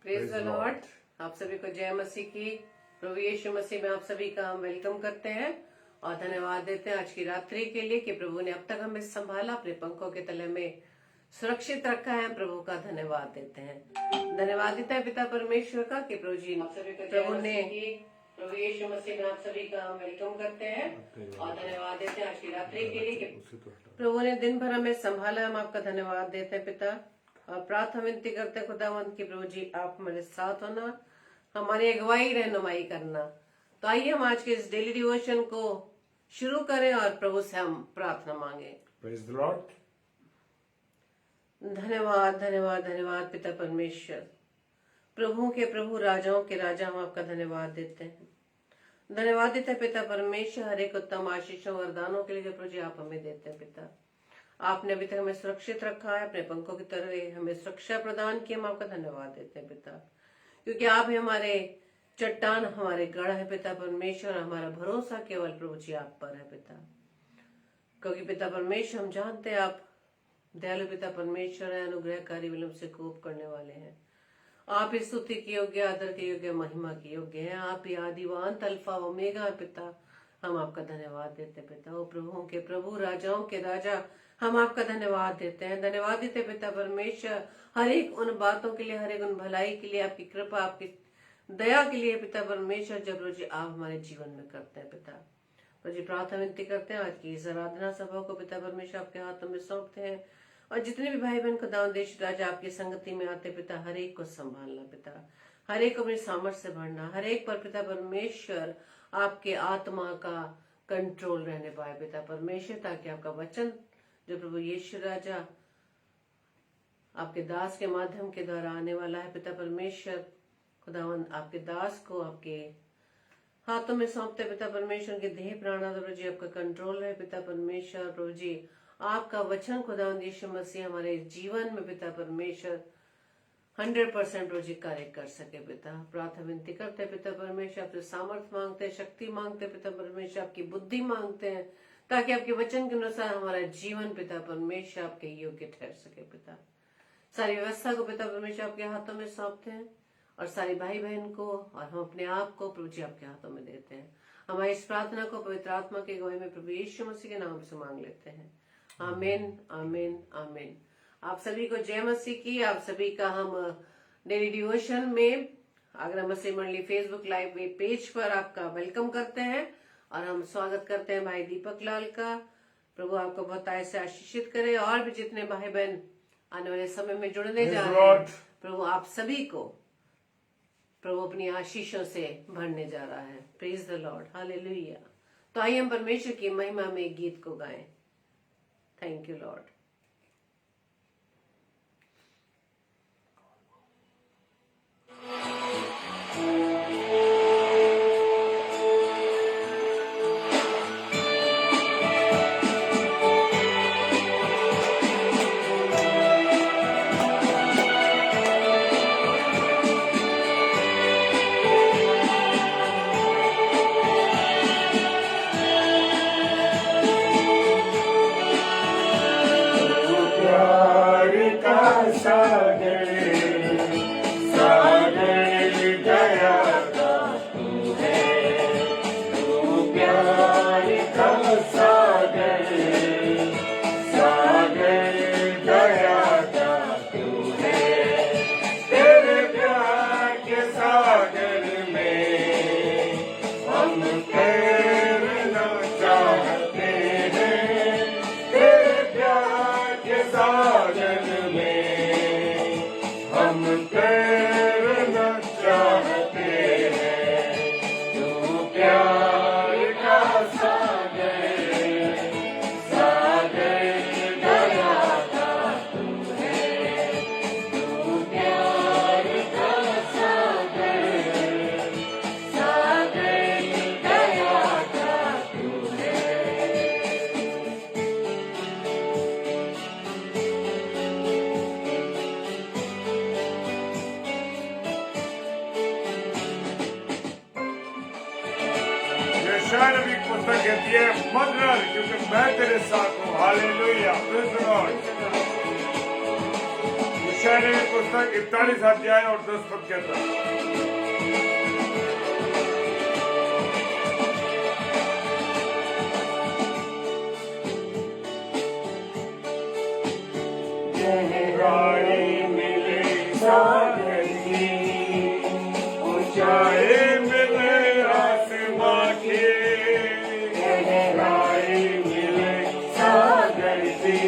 Praise the Lord. आप सभी को जय मसीह की। प्रभु यीशु मसीह में आप सभी का हम वेलकम करते हैं और धन्यवाद देते हैं आज की रात्रि के लिए कि प्रभु ने अब तक हमें संभाला, अपने पंखों के तले में सुरक्षित रखा है। प्रभु का धन्यवाद देते हैं। धन्यवाद देते हैं पिता परमेश्वर का कि प्रभु जी प्रभु ने प्रभु यीशु मसीह में आप सभी का हम वेलकम करते हैं और धन्यवाद देते हैं आज की रात्रि के लिए कि प्रभु ने दिन भर हमें संभाला। हम आपका धन्यवाद देते हैं पिता और प्रार्थना विनती करते हैं खुदावंत की प्रभु जी आप हमारे साथ होना, हमारी अगुवाई रहनुमाई करना। तो आइए हम आज के इस डेली डिवोशन को शुरू करें और प्रभु से हम प्रार्थना मांगे। Praise the Lord. धन्यवाद धन्यवाद धन्यवाद पिता परमेश्वर, प्रभु के प्रभु राजाओं के राजा हम आपका धन्यवाद देते हैं। धन्यवाद देते हैं पिता परमेश्वर हर एक उत्तम आशीषों वरदानों के लिए जो प्रभु जी आप हमें देते हैं। पिता आपने अभी तक हमें सुरक्षित रखा है, अपने पंखों की तरह हमें सुरक्षा प्रदान की। हम आपका धन्यवाद देते हैं पिता, क्योंकि आप ही हमारे चट्टान, हमारे गढ़ है पिता परमेश्वर। हमारा भरोसा केवल प्रभु जी आप पर है पिता, क्योंकि पिता परमेश्वर हम जानते हैं आप दयालु पिता परमेश्वर है, अनुग्रहकारी, विलंब से कोप करने वाले हैं। आप ही स्तुति के योग्य, आदर के योग्य, महिमा के योग्य हैं। आप ही आदिवांत अल्फा ओमेगा पिता। हम आपका धन्यवाद देते पिता। ओ प्रभुओं के प्रभु, राजाओं के राजा, हम आपका धन्यवाद देते हैं। धन्यवाद देते पिता परमेश्वर हर एक उन बातों के लिए, हर एक उन भलाई के लिए, आपकी कृपा, आपकी दया के लिए पिता परमेश्वर जब रोज आप हमारे जीवन में करते हैं पिता। रोज प्रार्थना विनती करते हैं आज की इस आराधना सभा को पिता परमेश्वर आपके हाथों में सौंपते हैं और जितने भी भाई बहन खुदा देश राजा आपकी संगति में आते पिता, हर एक को संभालना पिता, हर एक को अपनी सामर्थ्य से भरना, हर एक पर पिता परमेश्वर आपके आत्मा का कंट्रोल रहने पाए पिता परमेश्वर, ताकि आपका वचन जो प्रभु यीशु राजा आपके दास के माध्यम के द्वारा आने वाला है पिता परमेश्वर, खुदावन आपके दास को आपके हाथों में सौंपते पिता परमेश्वर के देह प्राण प्रभु जी आपका कंट्रोल रहे पिता परमेश्वर। प्रभु जी आपका वचन खुदावन यीशु मसीह हमारे जीवन में पिता परमेश्वर 100% प्रभु जी कार्य कर सके पिता। प्रार्थना विनती करते पिता परमेश्वर, आपसे सामर्थ्य मांगते हैं, शक्ति मांगते पिता परमेश्वर, आपकी बुद्धि मांगते हैं, ताकि आपके वचन के अनुसार हमारा जीवन पिता परमेश्वर आपके योग्य ठहर सके पिता। सारी व्यवस्था को पिता परमेश्वर आपके हाथों में सौंपते हैं और सारे भाई बहन को और हम अपने आप को प्रभु जी आपके हाथों में देते हैं। हमारी इस प्रार्थना को पवित्र आत्मा के गवाही में प्रभु यीशु मसीह के नाम से मांग लेते हैं। आमीन आमीन आमीन। आप सभी को जय मसीह की। आप सभी का हम डेली डिवोशन में आगरा मसीह मंडली फेसबुक लाइव पेज पर आपका वेलकम करते हैं और हम स्वागत करते हैं भाई दीपक लाल का। प्रभु आपको बहुत से आशीषित करे और भी जितने भाई बहन आने वाले समय में जुड़ने जा रहे हैं, प्रभु आप सभी को प्रभु अपनी आशीषों से भरने जा रहा है। Praise the Lord, hallelujah. तो आइए हम परमेश्वर की महिमा में एक गीत को गाएं। Thank you Lord. की पुस्तक कहती है मत डर क्योंकि मैं तेरे साथ हूँ। Hallelujah, praise the Lord. यशायाह की पुस्तक 41 अध्याय और 10 पद कहता है, गहराई मिले सागर की, ऊंचाई मिले आसमां की, गहराई मिले सागर की,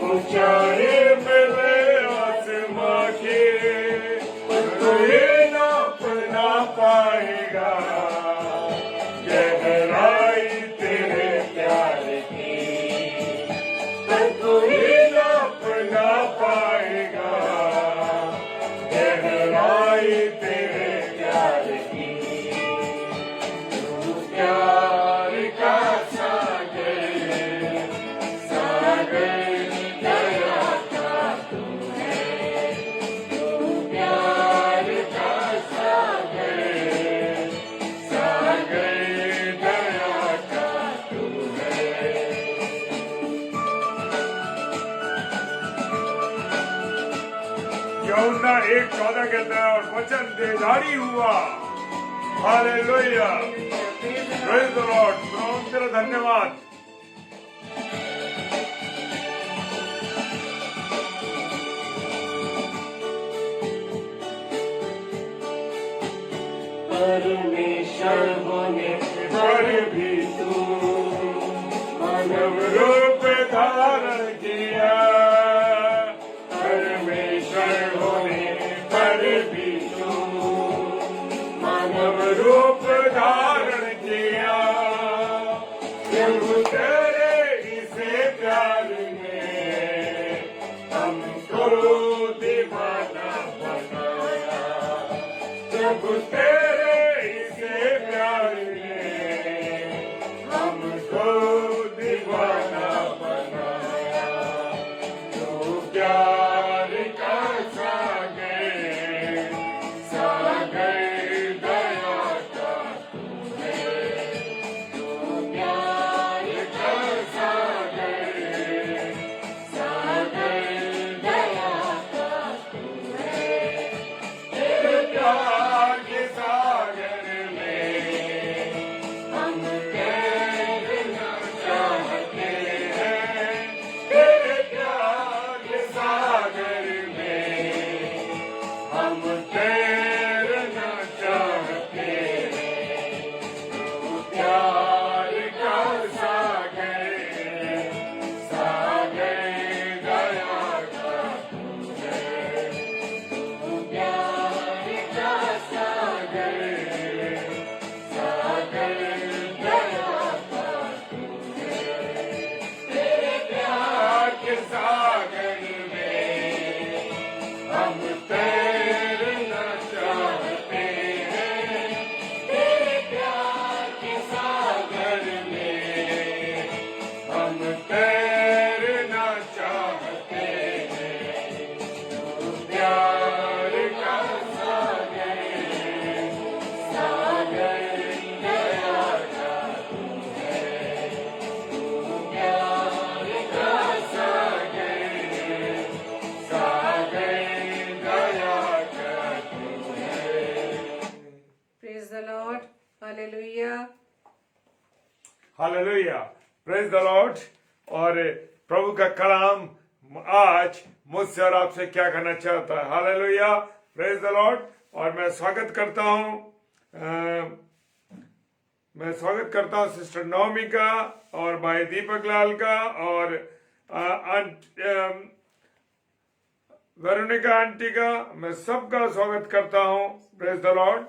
ऊंचाई मिले आसमां की, कोई नाप ना पाएगा गहराई तेरे प्यार की, कोई नाप ना पाएगा गहराई तेरे प्यार की। तू प्यार का सागर, सागर दया का तू है, तू प्यार का सागर, सागर दया का तू है। यूहन्ना 1:14 कहता है, और वचन देहधारी हुआ। Hallelujah, praise the Lord. प्रभु तेरा धन्यवाद। परमेश्वर होने पर भी तू मानव रूप धारण किया, परमेश्वर होने पर भी तू मानव रूप धारण किया, प्रभु तेरे इसे प्यार में हमको दीवाना बनाया, प्रभु तेरे इसे प्यार में हमको दीवाना बनाया। तू प्यार का सागर, सागर दया का तू है, तू प्यार का सागर, सागर दया का तू है। तेरे प्यार के सागर में हम तैरना चाहते हैं, तेरे प्यार के सागर में हम तैरना चाहते हैं। तू प्यार का सागर, सागर दया का तू है, तू प्यार का सागर, सागर दया का तू है। तेरे प्यार के सागर में हम तैरना चाहते हैं, तेरे प्यार के सागर में हम तैरना चाहते हैं। तू प्यार का सागर, सागर दया का तू है, तू प्यार का सागर, सागर दया का तू है। Praise the Lord. Hallelujah. Hallelujah, praise the Lord. और प्रभु का कलाम आज मुझसे और आपसे क्या करना चाहता है। Hallelujah, praise the Lord. और मैं स्वागत करता हूं सिस्टर नौमी का और भाई दीपक लाल का और वेरोनिका आंटी का। मैं सबका स्वागत करता हूं, प्रेज द लॉर्ड।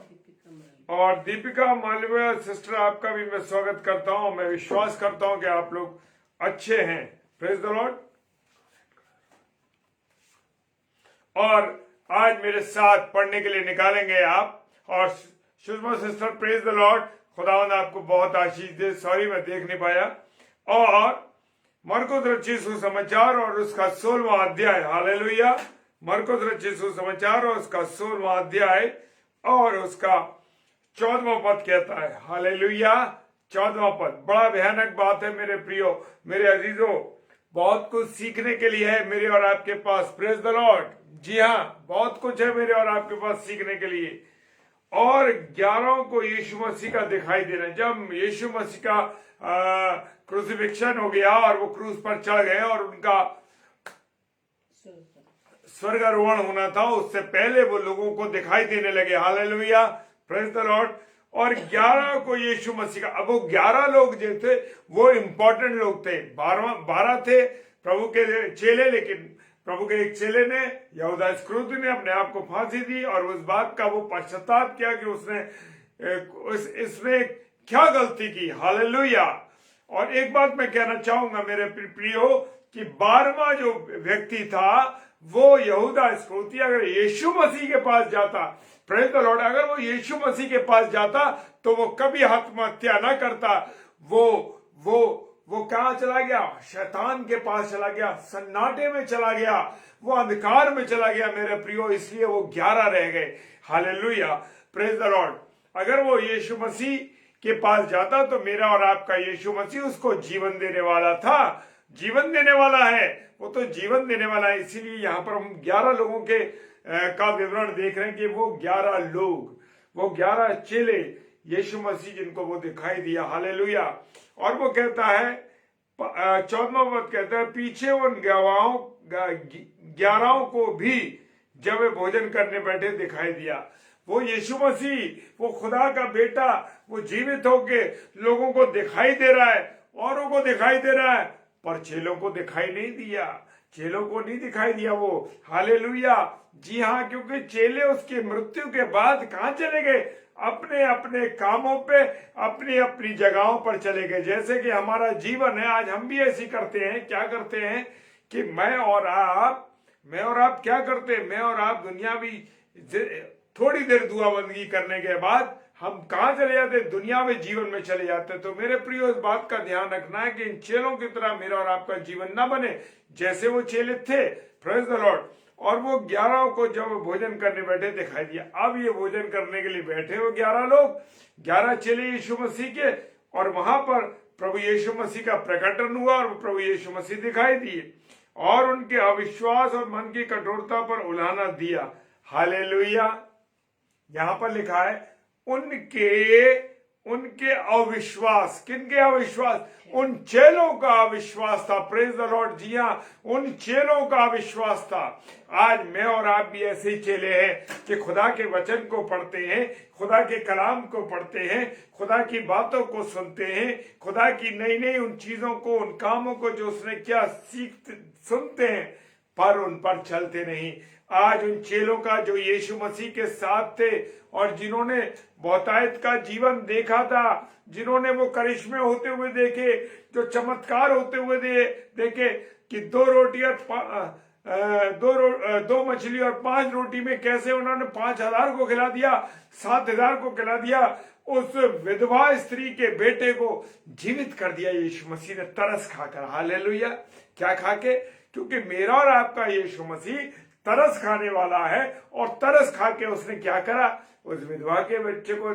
और दीपिका मालवीय सिस्टर, आपका भी मैं स्वागत करता हूं। मैं विश्वास करता हूं कि आप लोग अच्छे हैं, प्रेज द लॉर्ड। और आज मेरे साथ पढ़ने के लिए निकालेंगे आप। और Sushma sister, praise the Lord. खुदावंद आपको बहुत आशीष दे। सॉरी मैं देख नहीं पाया। और मरकुस रचित सुसमाचार और उसका 16वां अध्याय। हालेलुया, मरकुस रचित सुसमाचार और उसका 16वां अध्याय और उसका 14वां पद कहता है। हालेलुया, 14वां पद। बड़ा भयानक बात है मेरे प्रियो, मेरे अजीजों। बहुत कुछ सीखने के लिए है मेरे और आपके पास। Praise the Lord. जी हाँ, बहुत कुछ है मेरे और आपके पास सीखने के लिए। और 11 को यीशु मसीह का दिखाई देना। जब यीशु मसीह का क्रूसिफिक्शन हो गया और वो क्रूस पर चढ़ गए और उनका स्वर्गारोहण होना था, उससे पहले वो लोगों को दिखाई देने लगे। Hallelujah, praise the Lord. और 11 को यीशु मसीह का, अब वो 11 लोग जो थे वो इंपॉर्टेंट लोग थे। 12 थे प्रभु के चेले, लेकिन प्रभु के एक चेले ने, यहूदा इस्करियोती ने अपने आप को फांसी दी और उस बात का वो पश्चाताप किया कि इसने क्या गलती की। हालेलुया। और एक बात मैं कहना चाहूंगा मेरे प्रियो कि 12वां जो व्यक्ति था वो यहूदा इस्करियोती अगर यीशु मसीह के पास जाता, प्रेज द लॉर्ड, अगर वो यीशु मसीह के पास जाता तो वो कभी आत्महत्या ना करता। वो कहां चला गया? शैतान के पास चला गया, सन्नाटे में चला गया, वो अंधकार में चला गया मेरे प्रियो, इसलिए वो 11 रह गए। Hallelujah, praise the Lord. अगर वो यीशु मसीह के पास जाता तो मेरा और आपका यीशु मसीह उसको जीवन देने वाला था, जीवन देने वाला है, वो तो जीवन देने वाला है। इसीलिए यहाँ पर हम 11 लोगों के का विवरण देख रहे हैं कि वो 11 लोग, वो 11 चेले यीशु मसीह जिनको वो दिखाई दिया। हालेलुया। और वो कहता है 14वां पद कहता है, पीछे उन 11 को भी जब वे भोजन करने बैठे दिखाई दिया। वो यीशु मसीह, वो खुदा का बेटा, वो जीवित होके लोगों को दिखाई दे रहा है, औरों को दिखाई दे रहा है, पर चेलों को दिखाई नहीं दिया, चेलों को नहीं दिखाई दिया वो। हालेलुया। जी हाँ, क्योंकि चेले उसकी मृत्यु के बाद कहां चले गए? अपने अपने कामों पे, अपनी अपनी जगहों पर चले गए। जैसे कि हमारा जीवन है, आज हम भी ऐसी करते हैं। क्या करते हैं कि मैं और आप क्या करते हैं? मैं और आप दुनियावी थोड़ी देर दुआ बंदगी करने के बाद हम कहां चले जाते? दुनियावी जीवन में चले जाते। तो मेरे प्रियो, इस बात का ध्यान रखना है कि इन चेलों की तरह मेरा और आपका जीवन ना बने जैसे वो चेले थे। Praise the Lord. और वो 11 को जब भोजन करने बैठे दिखाई दिया। अब ये भोजन करने के लिए बैठे वो 11 लोग, 11 चेले यीशु मसीह के, और वहां पर प्रभु यीशु मसीह का प्रकटन हुआ और प्रभु यीशु मसीह दिखाई दिए और उनके अविश्वास और मन की कठोरता पर उल्हाना दिया। हालेलुया। यहां पर लिखा है उनके अविश्वास। किनके अविश्वास? उन चेलों का अविश्वास था। Praise the Lord. जी हाँ, उन चेलों का अविश्वास था। आज मैं और आप भी ऐसे ही चेले हैं कि खुदा के वचन को पढ़ते हैं, खुदा के कलाम को पढ़ते हैं, खुदा की बातों को सुनते हैं, खुदा की नई नई उन चीजों को, उन कामों को जो उसने क्या सुनते हैं, पर उन पर चलते नहीं। आज उन चेलों का जो यीशु मसीह के साथ थे और जिन्होंने बहुतायत का जीवन देखा था, जिन्होंने वो करिश्मे होते हुए देखे, जो चमत्कार होते हुए देखे कि 2 रोटियां 2 मछली और 5 रोटी में कैसे उन्होंने 5000 को खिला दिया, 7000 को खिला दिया। उस विधवा स्त्री के बेटे को जीवित कर दिया यीशु मसीह ने तरस खाकर। हालेलुया। क्या खाके? क्योंकि मेरा और आपका यीशु मसीह तरस खाने वाला है और तरस खा के उसने क्या करा? उस विधवा के बच्चे को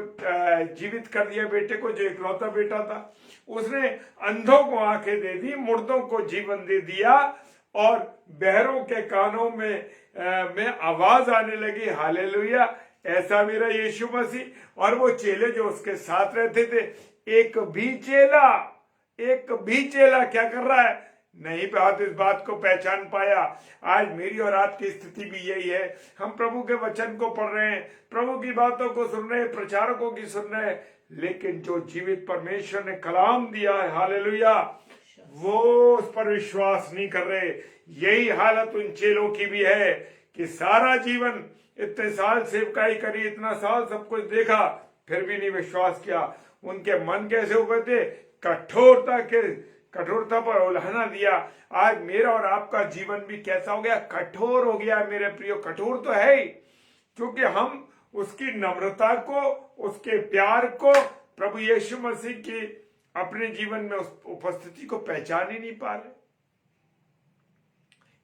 जीवित कर दिया, बेटे को, जो इकलौता बेटा था। उसने अंधों को आंखें दे दी, मुर्दों को जीवन दे दिया और बहरों के कानों में आवाज आने लगी। हालेलुया। ऐसा मेरा यीशु मसीह। और वो चेले जो उसके साथ रहते थे, एक भी चेला क्या कर रहा है? नहीं बात इस बात को पहचान पाया। आज मेरी और आपकी स्थिति भी यही है। हम प्रभु के वचन को पढ़ रहे हैं, प्रभु की बातों को सुन रहे हैं, प्रचारकों की सुन रहे हैं, लेकिन जो जीवित परमेश्वर ने कलाम दिया है, हालेलुया, वो उस पर विश्वास नहीं कर रहे। यही हालत उन चेलों की भी है कि सारा जीवन, इतने साल सेवकाई करी, इतना साल सब कुछ देखा, फिर भी नहीं विश्वास किया। उनके मन कैसे हो गए थे? कठोरता पर उल्हाना दिया। आज मेरा और आपका जीवन भी कैसा हो गया? कठोर हो गया मेरे प्रियो। कठोर तो है ही, क्योंकि हम उसकी नम्रता को, उसके प्यार को, प्रभु यीशु मसीह की अपने जीवन में उस उपस्थिति को पहचान ही नहीं पा रहे।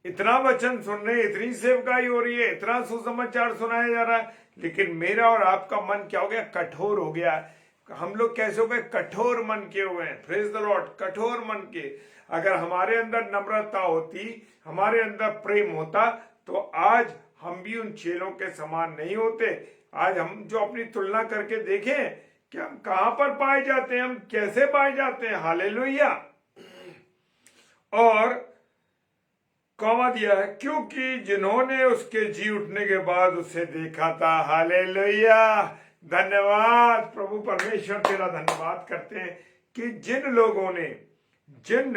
इतना वचन सुन रहे, इतनी सेवकाई हो रही है, इतना सुसमाचार सुनाया जा रहा है, लेकिन मेरा और आपका मन क्या हो गया? कठोर हो गया। हम लोग कैसे हो गए, कठोर मन के हुए हैं। प्रेज द लॉर्ड, कठोर मन के। अगर हमारे अंदर नम्रता होती, हमारे अंदर प्रेम होता, तो आज हम भी उन चेलों के समान नहीं होते। आज हम जो अपनी तुलना करके देखें कि हम कहां पर पाए जाते हैं, हम कैसे पाए जाते हैं। हालेलुया। और कौमा दिया है, क्योंकि जिन्होंने उसके जी उठने के बाद उसे देखा था। हालेलुया। धन्यवाद प्रभु परमेश्वर, तेरा धन्यवाद करते हैं कि जिन लोगों ने,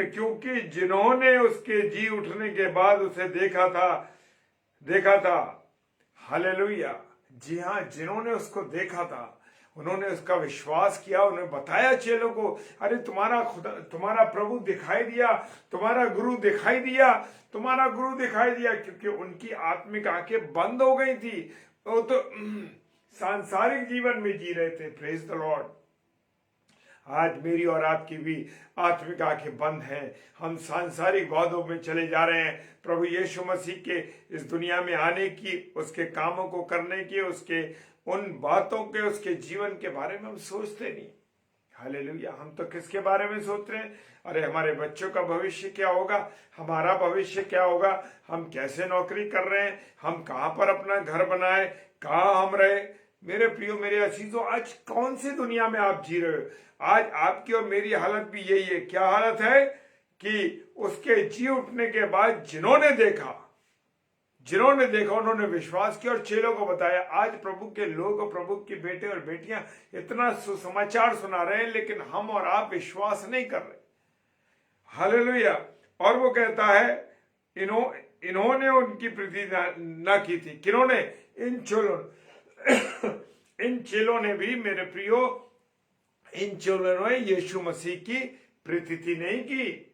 क्योंकि जिन्होंने उसके जी उठने के बाद उसे देखा था। हालेलुया। जी हाँ, जिन्होंने उसको देखा था, उन्होंने उसका विश्वास किया। उन्होंने बताया चेलों को, अरे तुम्हारा प्रभु दिखाई दिया, तुम्हारा गुरु दिखाई दिया, तुम्हारा गुरु दिखाई दिया। क्योंकि उनकी आत्मिक आंखें बंद हो गई थी, वो तो सांसारिक जीवन में जी रहे थे। Praise the Lord. आज मेरी और आपकी भी आत्मिक आंखें बंद हैं, हम सांसारिक बातों में चले जा रहे हैं। प्रभु यीशु मसीह के इस दुनिया में आने की, उसके कामों को करने की, उसके उन बातों के, उसके जीवन के बारे में हम सोचते नहीं। हालेलुया। हम तो किसके बारे में सोच रहे हैं, अरे हमारे बच्चों का भविष्य क्या होगा, हमारा भविष्य क्या होगा, हम कैसे नौकरी कर रहे हैं, हम कहां पर अपना घर बनाए, कहां हम रहे। मेरे प्रियो, मेरे अजीजों, आज कौन सी दुनिया में आप जी रहे हो। आज आपकी और मेरी हालत भी यही है। क्या हालत है कि उसके जी उठने के बाद जिन्होंने देखा, उन्होंने विश्वास किया और चेलों को बताया। आज प्रभु के लोग, प्रभु के बेटे और बेटियां इतना सुसमाचार सुना रहे हैं, लेकिन हम और आप विश्वास नहीं कर रहे। हालेलुया। और वो कहता है, इन्होंने उनकी प्रीति न की थी। किन्होंने? इन चेलों ने भी, मेरे प्रियो, इन चेलों ने यीशु मसीह की प्रीति नहीं की।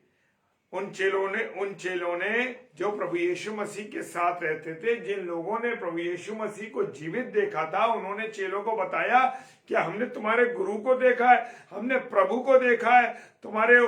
उन चेलों ने जो प्रभु यीशु मसीह के साथ रहते थे, जिन लोगों ने प्रभु यीशु मसीह को जीवित देखा था, उन्होंने चेलों को बताया कि हमने तुम्हारे गुरु को देखा है, हमने प्रभु को देखा है, तुम्हारे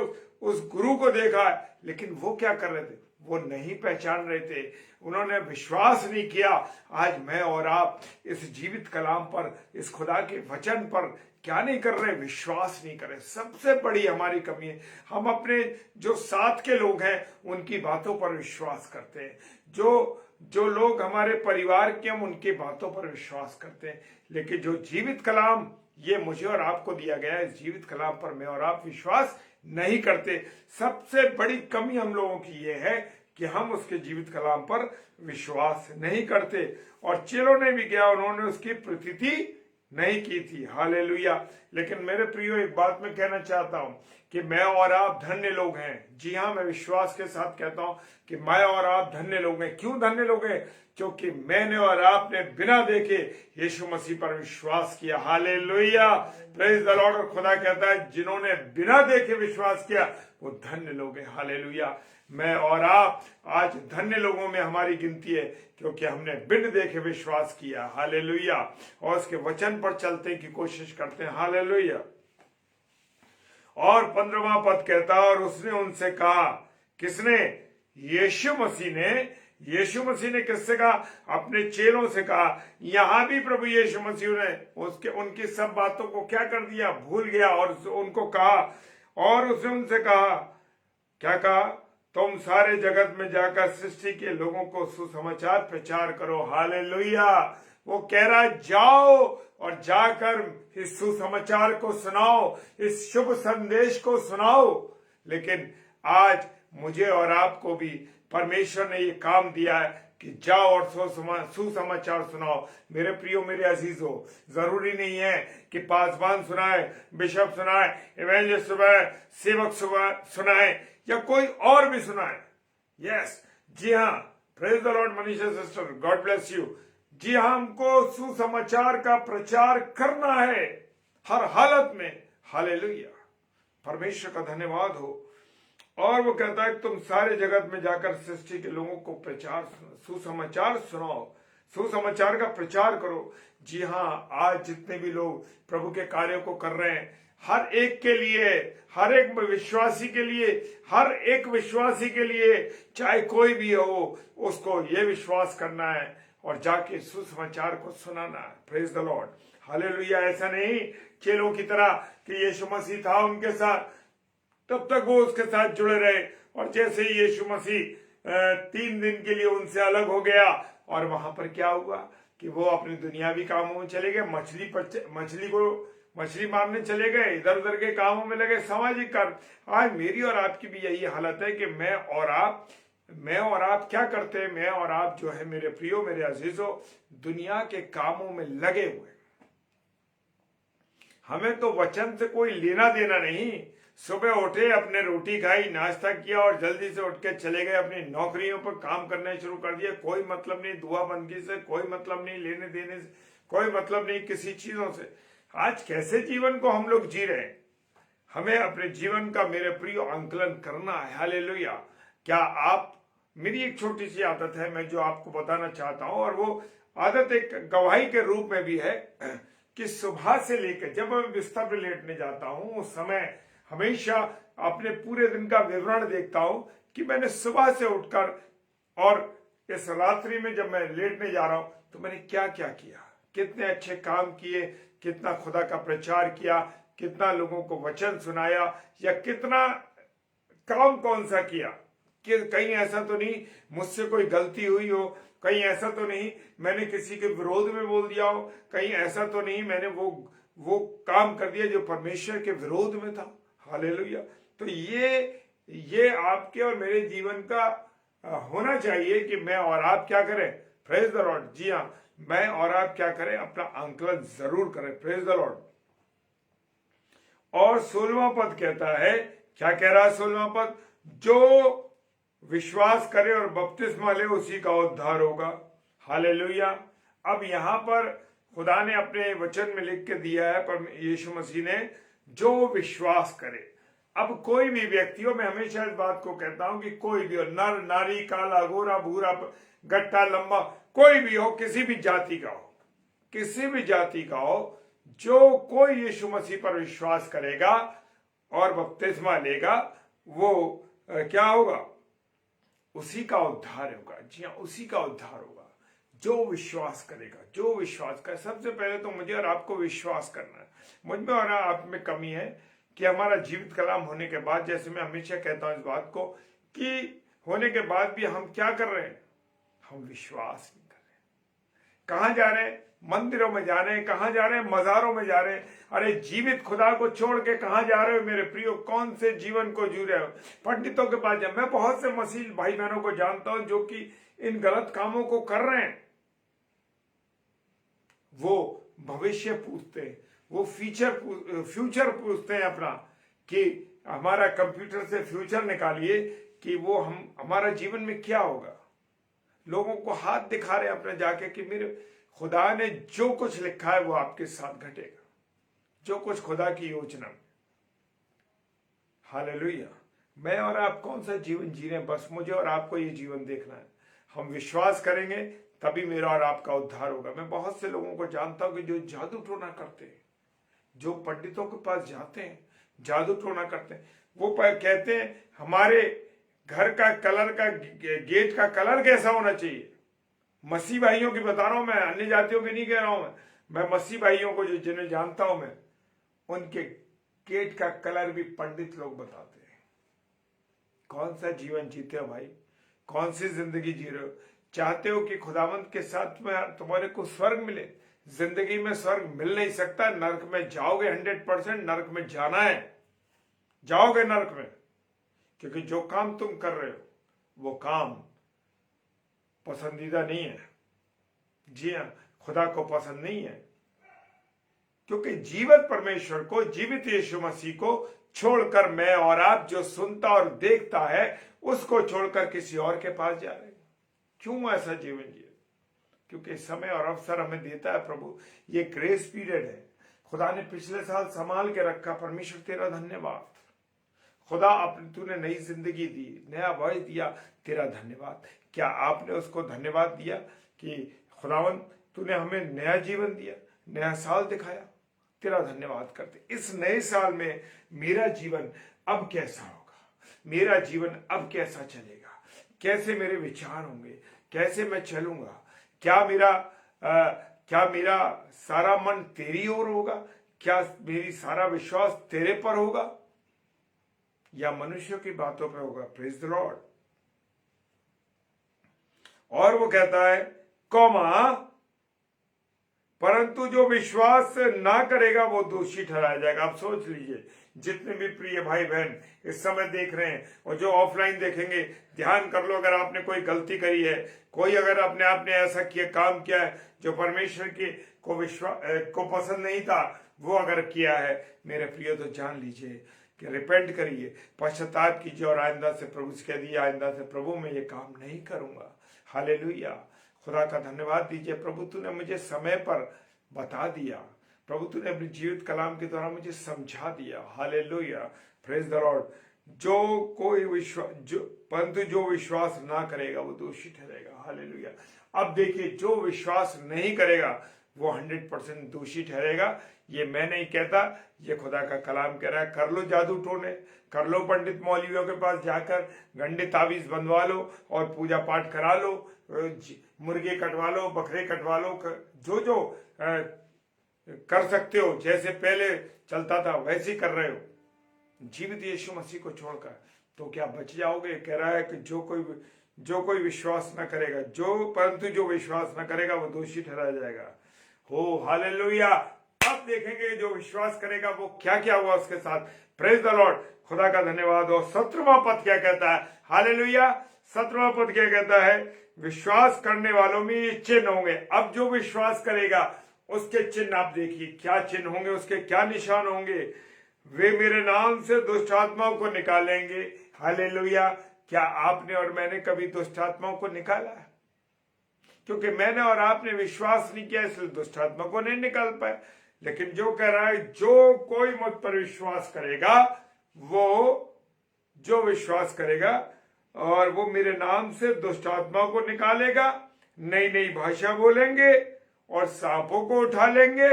उस गुरु को देखा है। लेकिन वो क्या कर रहे थे? वो नहीं पहचान रहे थे, उन्होंने विश्वास नहीं किया। आज मैं और आप इस जीवित कलाम पर, इस खुदा के वचन पर क्या नहीं कर रहे? विश्वास नहीं कर रहे। सबसे बड़ी हमारी कमी है, हम अपने जो साथ के लोग हैं उनकी बातों पर विश्वास करते हैं। जो लोग हमारे परिवार के, हम उनकी बातों पर विश्वास करते हैं। लेकिन जो जीवित कलाम ये मुझे और आपको दिया गया है, इस जीवित कलाम पर मैं और आप विश्वास नहीं करते। सबसे बड़ी कमी हम लोगों की ये है कि हम उसके जीवित कलाम पर विश्वास नहीं करते। और चेलों ने भी किया, उन्होंने उसकी प्रतीति नहीं की थी। हालेलुया। लेकिन मेरे प्रियो, एक बात मैं कहना चाहता हूं कि मैं और आप धन्य लोग हैं। जी हाँ, मैं विश्वास के साथ कहता हूं कि मैं और आप धन्य लोग हैं। क्यों धन्य लोग हैं? क्योंकि मैंने और आपने बिना देखे यीशु मसीह पर विश्वास किया। हालेलुया। Praise the Lord. और खुदा कहता है, जिन्होंने बिना देखे विश्वास किया वो धन्य लोग हैं। हालेलुया। मैं और आप आज धन्य लोगों में हमारी गिनती है, क्योंकि हमने बिन देखे विश्वास किया। हालेलुया। और उसके वचन पर चलने की कोशिश करते हैं। हालेलुया। और 15वां पद कहता है, और उसने उनसे कहा, किसने? यीशु मसीह ने किससे कहा? अपने चेलों से कहा। यहां भी प्रभु यीशु मसीह ने उनकी सब बातों को क्या कर दिया? भूल गया। और उनको कहा, और उसने उनसे कहा, क्या कहा? तुम सारे जगत में जाकर सृष्टि के लोगों को सुसमाचार प्रचार करो। हालेलुया। वो कह रहा है, जाओ और जाकर इस सुसमाचार को सुनाओ, इस शुभ संदेश को सुनाओ। लेकिन आज मुझे और आपको भी परमेश्वर ने ये काम दिया है कि जाओ और सुसमाचार सुनाओ। मेरे प्रियो, मेरे अजीजों, जरूरी नहीं है कि पासवान सुनाए, बिशप सुनाए, इवेंजलिस्ट सुनाए, सेवक सुनाए या कोई और भी सुनाए। यस, जी हाँ। Praise the Lord Manisha sister, God bless you. जी हाँ, हमको सुसमाचार का प्रचार करना है हर हालत में। हालेलुया। परमेश्वर का धन्यवाद हो। और वो कहता है, तुम सारे जगत में जाकर सृष्टि के लोगों को सुसमाचार सुनाओ, सुसमाचार का प्रचार करो। जी हाँ, आज जितने भी लोग प्रभु के कार्यों को कर रहे हैं, हर एक के लिए, हर एक विश्वासी के लिए, चाहे कोई भी हो, उसको ये विश्वास करना है और जाके सुसमाचार को सुनाना है। Praise the Lord, hallelujah. ऐसा नहीं चेलों की तरह कि यीशु मसीह था उनके साथ, तब तक वो उसके साथ जुड़े रहे, और जैसे ही यीशु मसीह 3 दिन के लिए उनसे अलग हो गया, और वहां पर क्या हुआ कि वो अपने दुनियावी कामों में चले गए, मछली मारने चले गए, इधर उधर के कामों में लगे, सामाजिक कार्य। आज मेरी और आपकी भी यही हालत है कि मैं और आप क्या करते हैं? मैं और आप जो है मेरे प्रियो, मेरे अजीजों, दुनिया के कामों में लगे हुए। हमें तो वचन से कोई लेना देना नहीं। सुबह उठे, अपने रोटी खाई, नाश्ता किया और जल्दी से उठ के चले गए अपनी नौकरियों पर, काम करना शुरू कर दिया। कोई मतलब नहीं दुआ बंदगी से, कोई मतलब नहीं लेने देने से, कोई मतलब नहीं किसी चीजों से। आज कैसे जीवन को हम लोग जी रहे हैं? हमें अपने जीवन का मेरे प्रिय आंकलन करना है। हालेलुया। क्या आप, मेरी एक छोटी सी आदत है मैं जो आपको बताना चाहता हूं, और वो आदत एक गवाही के रूप में भी है कि सुबह से लेकर जब मैं बिस्तर पर लेटने जाता हूं उस समय हमेशा अपने पूरे दिन का विवरण देखता हूं कि मैंने सुबह से उठकर और इस रात्रि में जब मैं लेटने जा रहा हूं तो मैंने क्या क्या किया, कितने अच्छे काम किए, कितना खुदा का प्रचार किया, कितना लोगों को वचन सुनाया, या कितना काम कौन सा किया, कि कहीं ऐसा तो नहीं मुझसे कोई गलती हुई हो, कहीं ऐसा तो नहीं मैंने किसी के विरोध में बोल दिया हो, कहीं ऐसा तो नहीं मैंने वो काम कर दिया जो परमेश्वर के विरोध में था। हालेलुया। तो ये आपके और मेरे जीवन का होना चाहिए कि मैं और आप क्या करें? Praise the Lord. जी हाँ, मैं और आप क्या करें? अपना आंकलन जरूर करें। Praise the Lord. और 16वां पद कहता है, क्या कह रहा है 16वां पद? जो विश्वास करे और बपतिस्मा ले उसी का उद्धार होगा। हालेलुया। अब यहां पर खुदा ने अपने वचन में लिख के दिया है, पर यीशु मसीह ने, जो विश्वास करे। अब कोई भी व्यक्ति हो, मैं हमेशा इस बात को कहता हूं कि कोई भी हो, नर नारी, काला गोरा भूरा गट्टा लंबा, कोई भी हो, किसी भी जाति का हो, किसी भी जाति का हो, जो कोई यीशु मसीह पर विश्वास करेगा और बपतिस्मा लेगा, वो क्या होगा? उसी का उद्धार होगा। जी हाँ, उसी का उद्धार होगा जो विश्वास करेगा। जो विश्वास करे, सबसे पहले तो मुझे और आपको विश्वास करना है। मुझ में और आप में कमी है कि हमारा जीवित कलाम होने के बाद, जैसे मैं हमेशा कहता हूं इस बात को, कि होने के बाद भी हम क्या कर रहे हैं? हम विश्वास नहीं कर रहे। कहां जा रहे हैं? मंदिरों में जा रहे हैं। कहां जा रहे हैं? मज़ारों में जा रहे हैं। अरे जीवित खुदा को छोड़ के कहां जा रहे हो मेरे प्रियो? कौन से जीवन को जी रहे हो? पंडितों के पास जा। मैं बहुत से मसीह भाई बहनों को जानता हूं जो कि इन गलत कामों को कर रहे हैं। वो भविष्य पूछते हैं, वो फ्यूचर पूछते हैं अपना, कि हमारा कंप्यूटर से फ्यूचर निकालिए कि वो हमारा जीवन में क्या होगा। लोगों को हाथ दिखा रहे हैं अपने जाके कि मेरे खुदा ने जो कुछ लिखा है वो आपके साथ घटेगा, जो कुछ खुदा की योजना में। हालेलुया। मैं और आप कौन सा जीवन जी रहे हैं? बस मुझे और आपको ये जीवन देखना है। हम विश्वास करेंगे तभी मेरा और आपका उद्धार होगा। मैं बहुत से लोगों को जानता हूं कि जो जादू टोना करते हैं, जो पंडितों के पास जाते हैं, जादू टोना करते हैं, वो कहते हैं हमारे घर का कलर का, गेट का कलर कैसा होना चाहिए। मसीह भाइयों की बता रहा हूं मैं, अन्य जातियों की नहीं कह रहा हूं मैं मसीह भाइयों को जिन्हें जानता हूं मैं, उनके गेट का कलर भी पंडित लोग बताते हैं। कौन सा जीवन जीते हो भाई? कौन सी जिंदगी जी रहे हो? चाहते हो कि खुदावंत के साथ में तुम्हारे को स्वर्ग मिले? जिंदगी में स्वर्ग मिल नहीं सकता। नरक में जाओगे, 100% नरक में जाना है, जाओगे नरक में, क्योंकि जो काम तुम कर रहे हो वो काम पसंदीदा नहीं है। जी हाँ, खुदा को पसंद नहीं है, क्योंकि जीवित परमेश्वर को, जीवित यीशु मसीह को छोड़कर मैं और आप जो सुनता और देखता है उसको छोड़कर किसी और के पास जा रहे हैं। क्यों ऐसा जीवन जिए? क्योंकि समय और अवसर हमें देता है प्रभु। ये ग्रेस पीरियड है। खुदा ने पिछले साल संभाल के रखा। परमेश्वर तेरा धन्यवाद। खुदा तूने नई जिंदगी दी, नया वॉइस दिया, तेरा धन्यवाद। क्या आपने उसको धन्यवाद दिया कि खुदावन तूने हमें नया जीवन दिया, नया साल दिखाया? तेरा धन्यवाद करते। इस नए साल में मेरा जीवन अब कैसा होगा? मेरा जीवन अब कैसा चलेगा? कैसे मेरे विचार होंगे? कैसे मैं चलूंगा? क्या मेरा सारा मन तेरी ओर होगा? क्या मेरी सारा विश्वास तेरे पर होगा या मनुष्यों की बातों पर होगा? Praise the Lord. और वो कहता है परंतु जो विश्वास ना करेगा वो दोषी ठहराया जाएगा। आप सोच लीजिए, जितने भी प्रिय भाई बहन इस समय देख रहे हैं और जो ऑफलाइन देखेंगे, ध्यान कर लो, अगर आपने कोई गलती करी है, कोई अगर अपने आपने ऐसा किया काम किया है जो परमेश्वर की को पसंद नहीं था, वो अगर किया है मेरे प्रिय, तो जान लीजिए कि रिपेंट करिए, पश्चाताप कीजिए और आइंदा से प्रभु से कह दिए, आइंदा से प्रभु मैं ये काम नहीं करूंगा। हालेलुया। खुदा का धन्यवाद दीजिए, प्रभु तूने मुझे समय पर बता दिया, प्रभु तूने अपने जीवित कलाम के द्वारा मुझे समझा दिया। Hallelujah, praise the Lord. परंतु जो विश्वास ना करेगा वो दोषी ठहरेगा। हालेलुया। अब देखिए, जो विश्वास नहीं करेगा वो 100% दोषी ठहरेगा। ये मैं नहीं कहता, ये खुदा का कलाम कह रहा है। कर लो जादू टोने, कर लो पंडित मौलवियों के पास जाकर गंडे ताबीज बंधवा लो और पूजा पाठ करा लो, मुर्गे कटवा लो, बकरे कटवा लो, जो कर सकते हो, जैसे पहले चलता था वैसे ही कर रहे हो, जीवित यीशु मसीह को छोड़कर, तो क्या बच जाओगे? कह रहा है कि जो कोई विश्वास न करेगा, परंतु जो विश्वास न करेगा वो दोषी ठहराया जाएगा। हो हालेलुया। अब देखेंगे जो विश्वास करेगा वो क्या क्या हुआ उसके साथ। प्रेज द लॉर्ड, खुदा का धन्यवाद। और 17वां पद क्या कहता है? हालेलुया। 17वां पद क्या कहता है? विश्वास करने वालों में ये चिन्ह होंगे। अब जो विश्वास करेगा उसके चिन्ह आप देखिए, क्या चिन्ह होंगे, उसके क्या निशान होंगे। वे मेरे नाम से दुष्ट आत्माओं को निकालेंगे। हालेलुया। क्या आपने और मैंने कभी दुष्ट आत्माओं को निकाला है? क्योंकि मैंने और आपने विश्वास नहीं किया, इसलिए दुष्ट आत्मा को नहीं निकाल पाए। लेकिन जो कह रहा है, जो कोई मुझ पर विश्वास करेगा, वो जो विश्वास करेगा और वो मेरे नाम से दुष्ट आत्माओं को निकालेगा, नई नई भाषा बोलेंगे और सांपों को उठा लेंगे,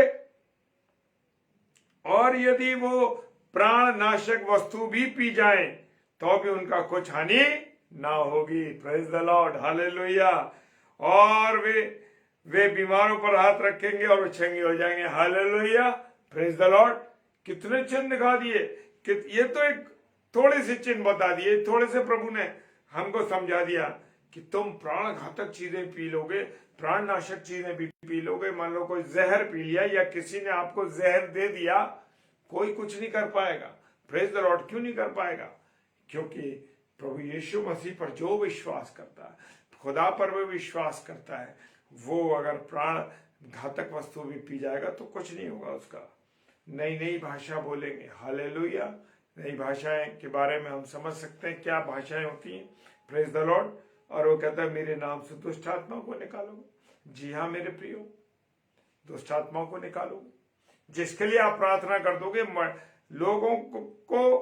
और यदि वो प्राण नाशक वस्तु भी पी जाएं तो भी उनका कुछ हानि ना होगी। Praise the Lord. हालेलुया। और वे बीमारों पर हाथ रखेंगे और वे चंगे हो जाएंगे। हालेलुया। Praise the Lord. कितने चिन्ह दिखा दिए, कि ये तो एक थोड़े से चिन्ह बता दिए, थोड़े से प्रभु ने हमको समझा दिया कि तुम प्राण घातक चीजें पी लोगे, प्राण नाशक चीजें भी पी लोगे। मान लो कोई जहर पी लिया या किसी ने आपको जहर दे दिया, कोई कुछ नहीं कर पाएगा। Praise the Lord. क्यों नहीं कर पाएगा? क्योंकि प्रभु यीशु मसीह पर जो विश्वास करता है, खुदा पर वो विश्वास करता है, वो अगर प्राण घातक वस्तु भी पी जाएगा तो कुछ नहीं होगा उसका। नई नई भाषा बोलेंगे। हालेलुया। नई भाषाएं के बारे में हम समझ सकते हैं क्या भाषाएं होती हैं। Praise the Lord. और वो कहता है मेरे नाम से दुष्ट आत्माओं को निकालोगे। जी हाँ मेरे प्रियो, दुष्ट आत्माओं को निकालोगे। जिसके लिए आप प्रार्थना कर दोगे, लोगों को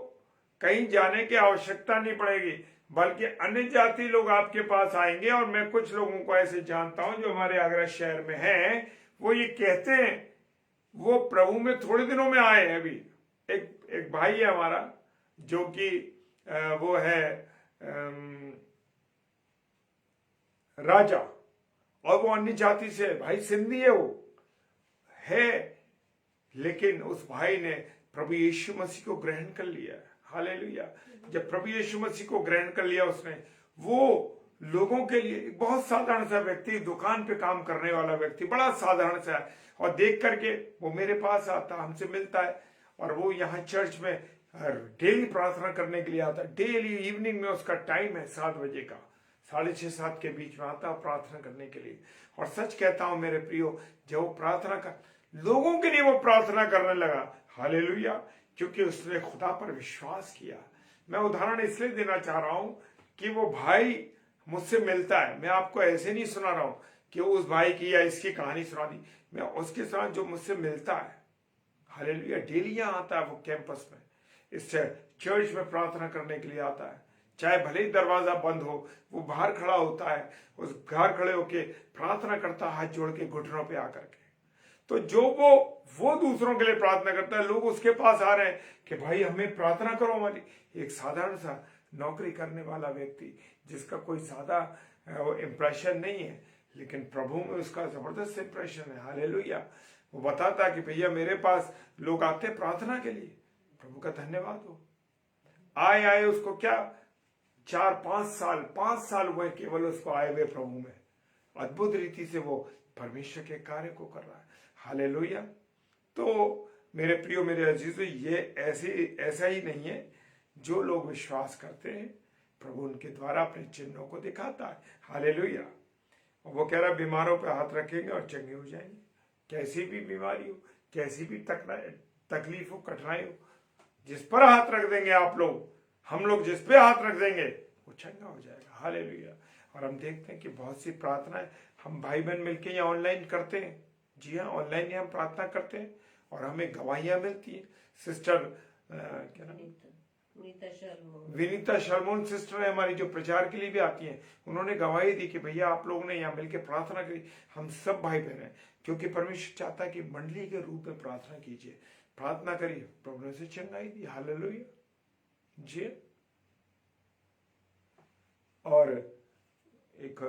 कहीं जाने की आवश्यकता नहीं पड़ेगी, बल्कि अन्य जाति लोग आपके पास आएंगे। और मैं कुछ लोगों को ऐसे जानता हूं जो हमारे आगरा शहर में हैं, वो ये कहते हैं, वो प्रभु में थोड़े दिनों में आए हैं। अभी एक भाई है हमारा जो कि वो है राजा, और वो अन्य जाति से है, भाई सिंधी है वो है, लेकिन उस भाई ने प्रभु यीशु मसीह को ग्रहण कर लिया। हालेलुया। जब प्रभु यीशु मसीह को ग्रहण कर लिया उसने, वो लोगों के लिए एक बहुत साधारण सा व्यक्ति, दुकान पे काम करने वाला व्यक्ति, बड़ा साधारण सा है, और देख करके वो मेरे पास आता, हमसे मिलता है, और वो यहाँ चर्च में डेली प्रार्थना करने के लिए आता है। डेली इवनिंग में उसका टाइम है 7 बजे का, 6:30-7 के बीच में आता है प्रार्थना करने के लिए। और सच कहता हूं मेरे प्रियो, जब वो प्रार्थना कर लोगों के लिए वो प्रार्थना करने लगा, हालेलुया, क्योंकि उसने खुदा पर विश्वास किया। मैं उदाहरण इसलिए देना चाह रहा हूं कि वो भाई मुझसे मिलता है, मैं आपको ऐसे नहीं सुना रहा हूं कि उस भाई की या इसकी कहानी सुना दी, मैं उसके साथ जो मुझसे मिलता है, हालेलुया, डेली यहाँ आता है वो कैंपस में, इस चर्च में प्रार्थना करने के लिए आता है। चाहे भले ही दरवाजा बंद हो, वो बाहर खड़ा होता है, उस बाहर खड़े होके प्रार्थना करता है, हाथ जोड़ के घुटनों पे आकर के। तो जो वो दूसरों के लिए प्रार्थना करता है, लोग उसके पास आ रहे हैं कि भाई हमें प्रार्थना करो हमारी। एक साधारण सा नौकरी करने वाला व्यक्ति जिसका कोई ज्यादा इंप्रेशन नहीं है, लेकिन प्रभु में उसका जबरदस्त इंप्रेशन है। हालेलुया। वो बताता कि भैया मेरे पास लोग आते प्रार्थना के लिए, प्रभु का धन्यवाद हो। आए उसको क्या 5 साल हुए केवल उसको आए हुए प्रभु में, अद्भुत रीति से वो परमेश्वर के कार्य को कर रहा है। हालेलुया। तो मेरे प्रियो, मेरे अजीजों, ये ऐसा ही नहीं है। जो लोग विश्वास करते हैं प्रभु उनके द्वारा अपने चिन्हों को दिखाता है। हालेलुया। वो कह रहा बीमारों पे हाथ रखेंगे और चंगे हो जाएंगे। कैसी भी बीमारी हो, कैसी भी तकलीफ हो, कठिनाई हो, जिस पर हाथ रख देंगे आप लोग, हम लोग जिस पे हाथ रख देंगे वो चंगा हो जाएगा। हालेलुया। और हम देखते हैं कि बहुत सी प्रार्थनाएं हम भाई बहन मिलके यहाँ ऑनलाइन करते हैं। जी हाँ, ऑनलाइन ही हम प्रार्थना करते हैं और हमें गवाहियां मिलती हैं। सिस्टर क्या नाम, विनीता शर्मोन सिस्टर है हमारी, जो प्रचार के लिए भी आती हैं। उन्होंने गवाही दी कि भैया आप लोगों ने यहाँ मिलकर प्रार्थना करी, हम सब भाई बहन हैं, क्योंकि परमेश्वर चाहता है कि मंडली के रूप में प्रार्थना कीजिए। प्रार्थना करिए, प्रभु ने से चंगाई दी। हालेलुया जी। और एक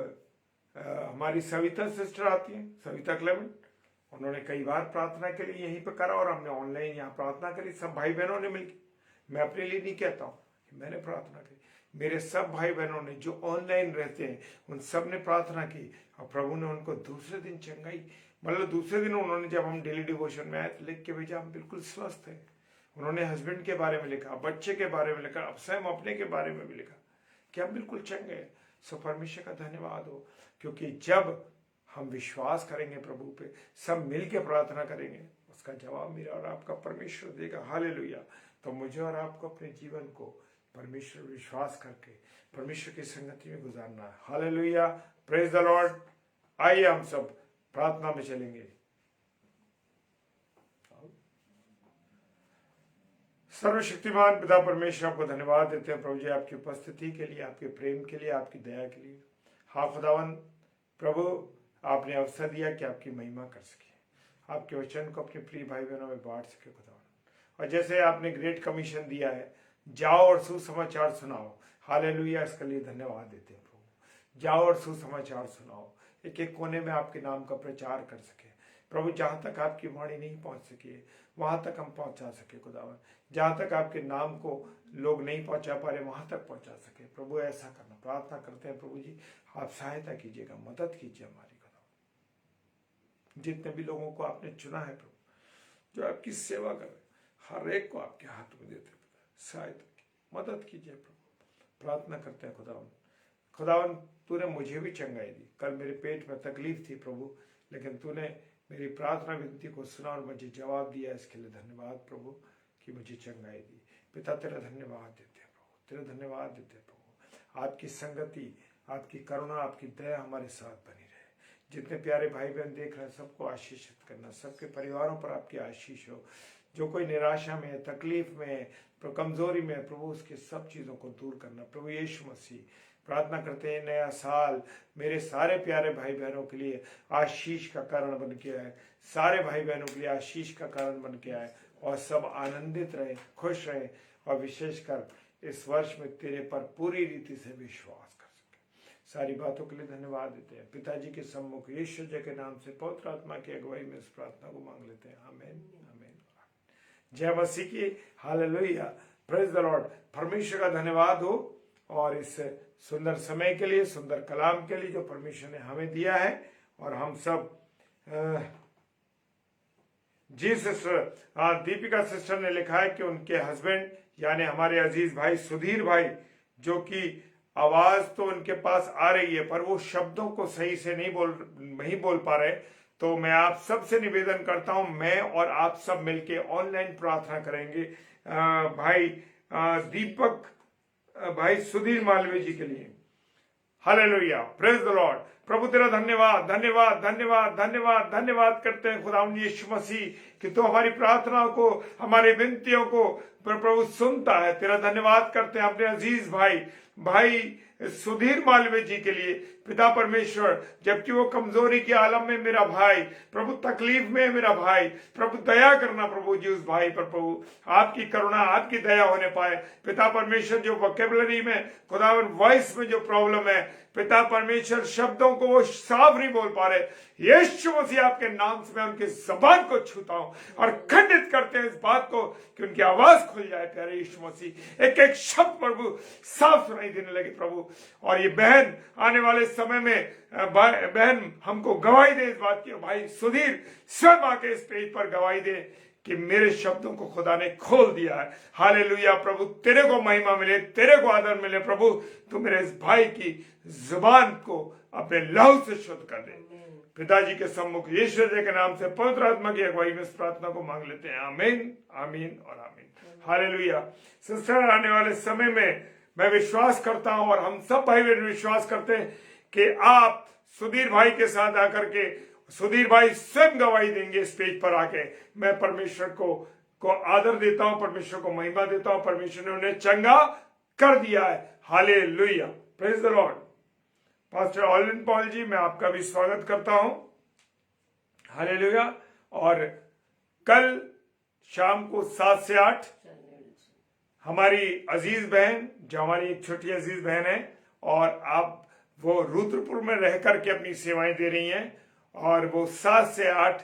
हमारी सविता सिस्टर आती है, सविता क्लेमेंट, उन्होंने कई बार प्रार्थना के लिए यहीं पे करा और हमने ऑनलाइन यहाँ प्रार्थना करी, सब भाई बहनों ने मिलकर। मैं अपने लिए नहीं कहता हूँ, मैंने प्रार्थना की, मेरे सब भाई बहनों ने जो ऑनलाइन रहते हैं उन सब ने प्रार्थना की और प्रभु ने उनको दूसरे दिन चंगाई, मतलब दूसरे दिन उन्होंने, जब हम डेली डिवोशन में आए तो लिख के भेजा हम बिल्कुल स्वस्थ हैं। उन्होंने हस्बैंड के बारे में लिखा, बच्चे के बारे में लिखा, अब स्वयं अपने के बारे में भी लिखा कि हम बिल्कुल चंगे हैं। सो परमेश्वर का धन्यवाद हो, क्योंकि जब हम विश्वास करेंगे प्रभु पे, सब मिल के प्रार्थना करेंगे, उसका जवाब मेरा और आपका परमेश्वर देगा। हालेलुया। तो मुझे और आपको अपने जीवन को परमेश्वर विश्वास करके परमेश्वर की संगति में गुजारना है। Hallelujah, praise the Lord. आइए हम सब प्रार्थना में चलेंगे। सर्वशक्तिमान पिता परमेश्वर, आपको धन्यवाद देते हैं प्रभु जी, आपकी उपस्थिति के लिए, आपके प्रेम के लिए, आपकी दया के लिए। हाँ खुदावन प्रभु, आपने अवसर दिया कि आपकी महिमा कर सके, आपके वचन को अपने प्रिय भाई बहनों में बांट सके खुदावन। और जैसे आपने ग्रेट कमीशन दिया है, जाओ और सुसमाचार सुनाओ। हालेलुया, इसके लिए धन्यवाद देते हैं प्रभु। जाओ और सुसमाचार सुनाओ, एक एक कोने में आपके नाम का प्रचार कर सके प्रभु। जहां तक आपकी वाणी नहीं पहुंच सकी वहां तक हम पहुंचा सके खुदावन। जहां तक आपके नाम को लोग नहीं पहुंचा पा रहे वहां तक पहुंचा सके प्रभु। ऐसा करना प्रार्थना करते हैं प्रभु जी, आप सहायता कीजिएगा, मदद कीजिए हमारी खुदावन। जितने भी लोगों को आपने चुना है प्रभु, जो आपकी सेवा कर रहे, हर एक को आपके हाथ में देते, सहायता की, मदद कीजिए प्रभु। प्रार्थना करते हैं खुदावन। खुदावन, तूने मुझे भी चंगाई दी। कल मेरे पेट में तकलीफ थी प्रभु, लेकिन तूने मेरी प्रार्थना विनती को सुना और मुझे जवाब दिया। इसके लिए धन्यवाद प्रभु कि मुझे चंगाई दी। पिता तेरा धन्यवाद देते हैं प्रभु, तेरा धन्यवाद देते हैं प्रभु। आपकी संगति, आपकी करुणा, आपकी दया हमारे साथ बनी रहे। जितने प्यारे भाई बहन देख रहे हैं सबको आशीषित करना, सबके परिवारों पर आपकी आशीष हो। जो कोई निराशा में, तकलीफ में, कमजोरी में प्रभु, उसकी सब चीजों को दूर करना प्रभु यीशु मसीह। प्रार्थना करते हैं नया साल मेरे सारे प्यारे भाई बहनों के लिए आशीष का कारण बन के आए, सारे भाई बहनों के लिए आशीष का कारण बन के आए और सब आनंदित रहे, खुश रहे और विशेषकर इस वर्ष में तेरे पर पूरी रीति से विश्वास कर सके। सारी बातों के लिए धन्यवाद देते हैं पिताजी के सम्मुख यीशु जी के नाम से पवित्र आत्मा की अगुवाई में इस प्रार्थना को मांग लेते हैं। आमीन आमीन। जय मसीह की। Hallelujah, praise the Lord. परमेश्वर का धन्यवाद हो और इस सुंदर समय के लिए, सुंदर कलाम के लिए जो परमेश्वर ने हमें दिया है। और हम सब जी सिस्टर दीपिका सिस्टर ने लिखा है कि उनके हस्बैंड यानी हमारे अजीज भाई सुधीर भाई, जो कि आवाज तो उनके पास आ रही है पर वो शब्दों को सही से नहीं बोल पा रहे, तो मैं आप सबसे निवेदन करता हूं, मैं और आप सब मिलके ऑनलाइन प्रार्थना करेंगे भाई दीपक भाई सुधीर मालवीय जी के लिए। Hallelujah, praise the Lord. प्रभु तेरा धन्यवाद धन्यवाद धन्यवाद धन्यवाद धन्यवाद करते हैं खुदावंद यीशु मसीह कि तू हमारी प्रार्थनाओं को, हमारी विनतियों को प्रभु सुनता है। तेरा धन्यवाद करते हैं अपने अजीज भाई सुधीर मालवीय जी के लिए पिता परमेश्वर, जबकि वो कमजोरी के आलम में मेरा भाई, प्रभु तकलीफ में मेरा भाई, प्रभु दया करना प्रभु जी उस भाई पर, प्रभु आपकी करुणा आपकी दया होने पाए पिता परमेश्वर। जो वोकेबलरी में खुदावन वॉइस में जो प्रॉब्लम है पिता परमेश्वर, शब्दों को वो साफ नहीं बोल पा रहे, यीशु मसीह आपके नाम से मैं उनकी जबान को छूता हूं और खंडित करते हैं इस बात को कि उनकी आवाज खुल जाए प्यारे यीशु मसीह। एक एक शब्द प्रभु साफ सुनाई देने लगे प्रभु। और ये बहन आने वाले समय में बहन हमको गवाही दे इस बात की, भाई सुधीर स्वयं आके इस पेज पर गवाही दे कि मेरे शब्दों को खुदा ने खोल दिया है। हालेलुया प्रभु, तेरे को महिमा मिले, तेरे को आदर मिले प्रभु। तू मेरे इस भाई की जुबान को अपने लहू से शुद्ध कर दे। पिताजी के सम्मुख यीशु के नाम से पवित्र आत्मा की अगुवाई में इस प्रार्थना को मांग लेते हैं। आमीन, आमीन और आमीन। हालेलुया। सिस्टर, आने वाले समय में मैं विश्वास करता हूं और हम सब भाई बहन विश्वास करते हैं कि आप सुधीर भाई के साथ आकर के, सुधीर भाई स्वयं गवाही देंगे स्टेज पर आके। मैं परमेश्वर को आदर देता हूं, परमेश्वर को महिमा देता हूं। परमेश्वर ने उन्हें चंगा कर दिया है। Hallelujah, praise the Lord. Pastor Olin Paul ji, मैं आपका भी स्वागत करता हूं। हालेलुया। और कल शाम को 7 से 8 हमारी अजीज बहन, जो हमारी एक छोटी अजीज बहन है, और आप वो रुद्रपुर में रह करके अपनी सेवाएं दे रही हैं, और वो 7 से 8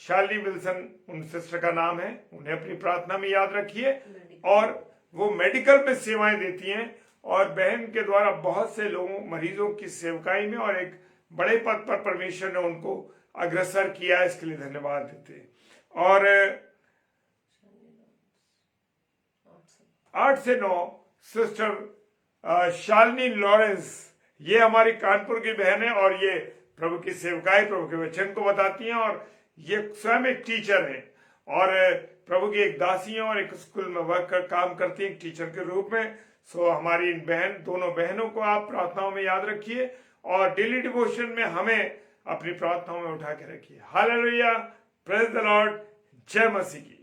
शालिनी विल्सन उन सिस्टर का नाम है, उन्हें अपनी प्रार्थना में याद रखिए। और वो मेडिकल में सेवाएं देती हैं और बहन के द्वारा बहुत से लोगों मरीजों की सेवकाई में और एक बड़े पद पर परमेश्वर ने उनको अग्रसर किया, इसके लिए धन्यवाद देते हैं। और 8 से 9 सिस्टर शालिनी लॉरेंस, ये हमारी कानपुर की बहन है और ये प्रभु की सेवकाई, प्रभु के वचन को बताती हैं, और ये स्वयं एक टीचर है और प्रभु की एक दासी है और एक स्कूल में काम करती है टीचर के रूप में। सो हमारी इन दोनों बहनों को आप प्रार्थनाओं में याद रखिए और डेली डिवोशन में हमें अपनी प्रार्थनाओं में उठा के रखिए। हालेलुया, प्रेज द लॉर्ड, जय मसीह की।